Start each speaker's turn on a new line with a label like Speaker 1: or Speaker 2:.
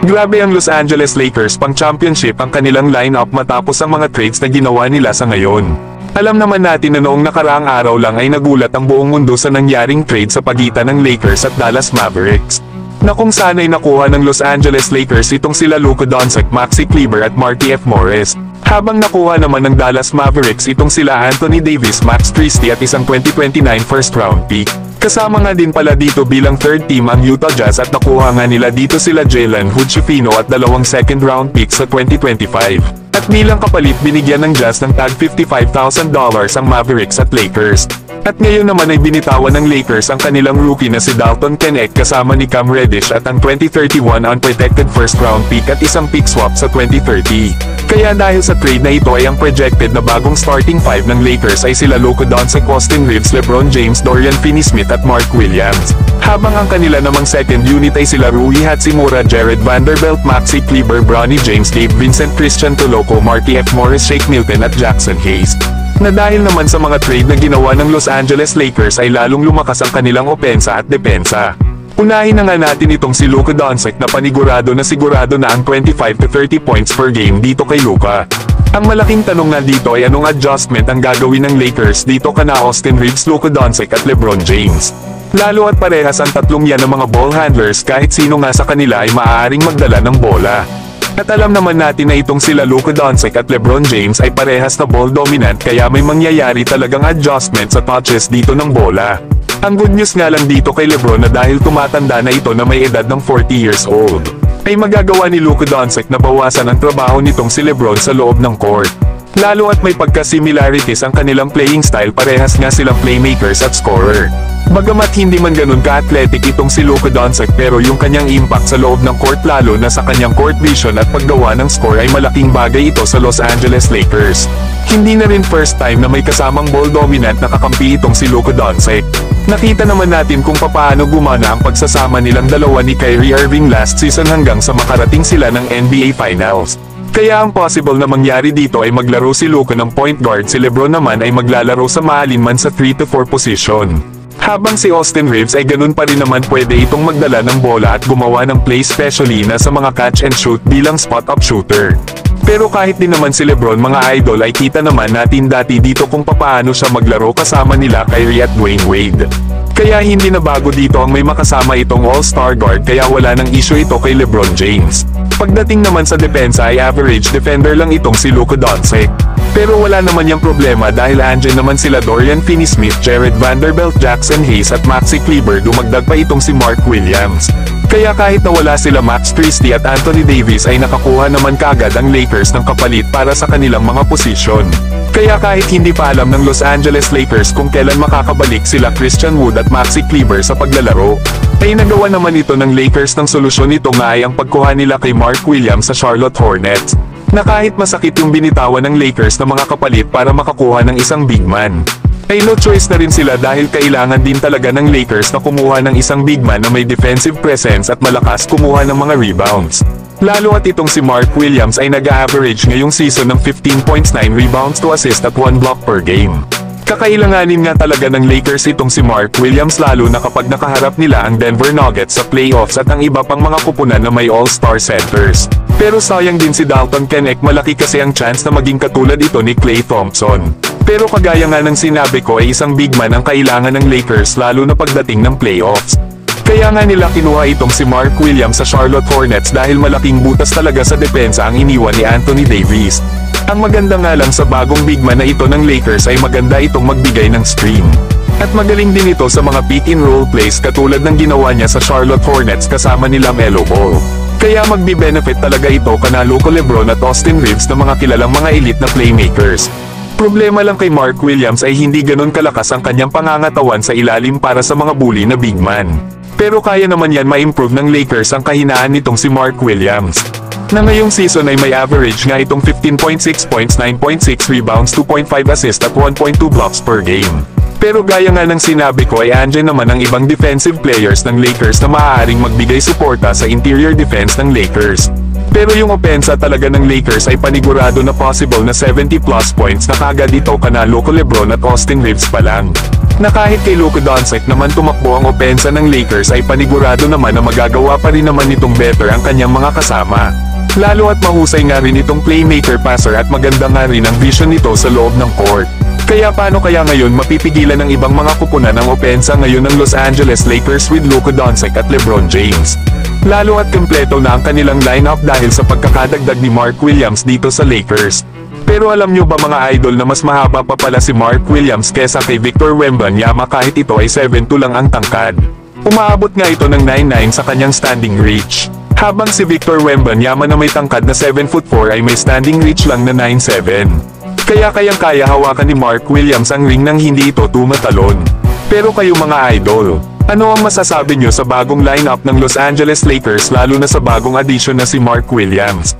Speaker 1: Grabe ang Los Angeles Lakers pang championship ang kanilang lineup matapos ang mga trades na ginawa nila sa ngayon. Alam naman natin na noong nakaraang araw lang ay nagulat ang buong mundo sa nangyaring trade sa pagitan ng Lakers at Dallas Mavericks, na kung saan ay nakuha ng Los Angeles Lakers itong sila Luka Doncic, Maxi Kleber at Markieff Morris. Habang nakuha naman ng Dallas Mavericks itong sila Anthony Davis, Max Christie at isang 2029 first round pick. Kasama nga din pala dito bilang third team ang Utah Jazz at nakuha nga nila dito sila Jalen Hood-Schifino at dalawang second round picks sa 2025. At bilang kapalit binigyan ng Jazz ng tag $55,000 ang Mavericks at Lakers. At ngayon naman ay binitawan ng Lakers ang kanilang rookie na si Dalton Knecht kasama ni Cam Reddish at ang 2031 unprotected first round pick at isang pick swap sa 2030. Kaya dahil sa trade na ito ay ang projected na bagong starting five ng Lakers ay sila Luka Doncic, Austin Reeves, LeBron James, Dorian Finney-Smith at Mark Williams. Habang ang kanila namang second unit ay sila Rui Hachimura, Jared Vanderbilt, Maxi Kleber, Bronny James, Gabe Vincent, Christian Toloco, Markieff Morris, Shake Milton at Jackson Hayes. Na dahil naman sa mga trade na ginawa ng Los Angeles Lakers ay lalong lumakas ang kanilang opensa at depensa. Unahin na nga natin itong si Luka Doncic na panigurado na sigurado na ang 25 to 30 points per game dito kay Luka. Ang malaking tanong na dito ay anong adjustment ang gagawin ng Lakers dito kana Austin Reeves, Luka Doncic at LeBron James. Lalo at parehas ang tatlong yan ng mga ball handlers kahit sino nga sa kanila ay maaaring magdala ng bola. At alam naman natin na itong sila Luka Doncic at LeBron James ay parehas na ball dominant kaya may mangyayari talagang adjustment sa touches dito ng bola. Ang good news nga lang dito kay LeBron na dahil tumatanda na ito na may edad ng 40 years old, ay magagawa ni Luka Doncic na bawasan ang trabaho nitong si LeBron sa loob ng court. Lalo at may pagka-similarities ang kanilang playing style, parehas nga silang playmakers at scorer. Bagamat hindi man ganun ka-athletic itong si Luka Doncic pero yung kanyang impact sa loob ng court lalo na sa kanyang court vision at paggawa ng score ay malaking bagay ito sa Los Angeles Lakers. Hindi na rin first time na may kasamang ball dominant na kakampi itong si Luka Doncic. Nakita naman natin kung papaano gumana ang pagsasama nilang dalawa ni Kyrie Irving last season hanggang sa makarating sila ng NBA Finals. Kaya ang possible na mangyari dito ay maglaro si Luka ng point guard, si LeBron naman ay maglalaro sa maalinman sa 3 to 4 position. Habang si Austin Reeves ay ganun pa rin naman pwede itong magdala ng bola at gumawa ng play especially na sa mga catch and shoot bilang spot-up shooter. Pero kahit din naman si LeBron mga idol ay kita naman natin dati dito kung papaano siya maglaro kasama nila Kyrie at Dwayne Wade. Kaya hindi na bago dito ang may makasama itong all-star guard kaya wala nang issue ito kay LeBron James. Pagdating naman sa depensa ay average defender lang itong si Luka Doncic. Pero wala naman yung problema dahil andyan naman sila Dorian Finney-Smith, Jared Vanderbilt, Jackson Hayes at Maxi Kleber, dumagdag pa itong si Mark Williams. Kaya kahit nawala sila Max Christie at Anthony Davis ay nakakuha naman kaagad ang Lakers ng kapalit para sa kanilang mga posisyon. Kaya kahit hindi pa alam ng Los Angeles Lakers kung kailan makakabalik sila Christian Wood at Maxi Kleber sa paglalaro, ay nagawa naman ito ng Lakers ng solusyon nito nga ay ang pagkuha nila kay Mark Williams sa Charlotte Hornets. Na kahit masakit yung binitawan ng Lakers na mga kapalit para makakuha ng isang big man, ay no choice na rin sila dahil kailangan din talaga ng Lakers na kumuha ng isang big man na may defensive presence at malakas kumuha ng mga rebounds. Lalo at itong si Mark Williams ay nag-average ngayong season ng 15 points, 9 rebounds to assist at 1 block per game. Kakailanganin nga talaga ng Lakers itong si Mark Williams lalo na kapag nakaharap nila ang Denver Nuggets sa playoffs at ang iba pang mga kupunan na may all-star centers. Pero sayang din si Dalton Knecht, malaki kasi ang chance na maging katulad ito ni Klay Thompson. Pero kagaya nga ng sinabi ko ay isang big man ang kailangan ng Lakers lalo na pagdating ng playoffs. Kaya nga nila kinuha itong si Mark Williams sa Charlotte Hornets dahil malaking butas talaga sa depensa ang iniwan ni Anthony Davis. Ang maganda nga lang sa bagong big man na ito ng Lakers ay maganda itong magbigay ng screen. At magaling din ito sa mga pick and roll plays katulad ng ginawa niya sa Charlotte Hornets kasama nila Melo Ball. Kaya magbi-benefit talaga ito kana Luka, LeBron at Austin Reeves na mga kilalang mga elite na playmakers. Problema lang kay Mark Williams ay hindi ganun kalakas ang kanyang pangangatawan sa ilalim para sa mga bully na big man. Pero kaya naman yan ma-improve ng Lakers ang kahinaan nitong si Mark Williams. Na ngayong season ay may average nga itong 15.6 points, 9.6 rebounds, 2.5 assists at 1.2 blocks per game. Pero gaya nga ng sinabi ko ay andyan naman ang ibang defensive players ng Lakers na maaaring magbigay suporta sa interior defense ng Lakers. Pero yung opensa talaga ng Lakers ay panigurado na possible na 70 plus points na kagad ito kana Luka, LeBron at Austin Reeves pa lang. Na kahit kay Luka Doncic naman tumakbo ang opensa ng Lakers ay panigurado naman na magagawa pa rin naman nitong better ang kanyang mga kasama. Lalo at mahusay nga rin itong playmaker passer at maganda nga rin ang vision nito sa loob ng court. Kaya paano kaya ngayon mapipigilan ng ibang mga kupunan ang opensa ngayon ng Los Angeles Lakers with Luka Doncic at LeBron James? Lalo at kumpleto na ang kanilang lineup dahil sa pagkakadagdag ni Mark Williams dito sa Lakers. Pero alam nyo ba mga idol na mas mahaba pa pala si Mark Williams kesa kay Victor Wembanyama kahit ito ay 7'2" lang ang tangkad. Umaabot nga ito ng 9'9" sa kanyang standing reach. Habang si Victor Wembanyama na may tangkad na 7'4" ay may standing reach lang na 9'7". Kaya kayang-kaya hawakan ni Mark Williams ang ring nang hindi ito tumatalon. Pero kayo mga idol, ano ang masasabi nyo sa bagong lineup ng Los Angeles Lakers lalo na sa bagong addition na si Mark Williams?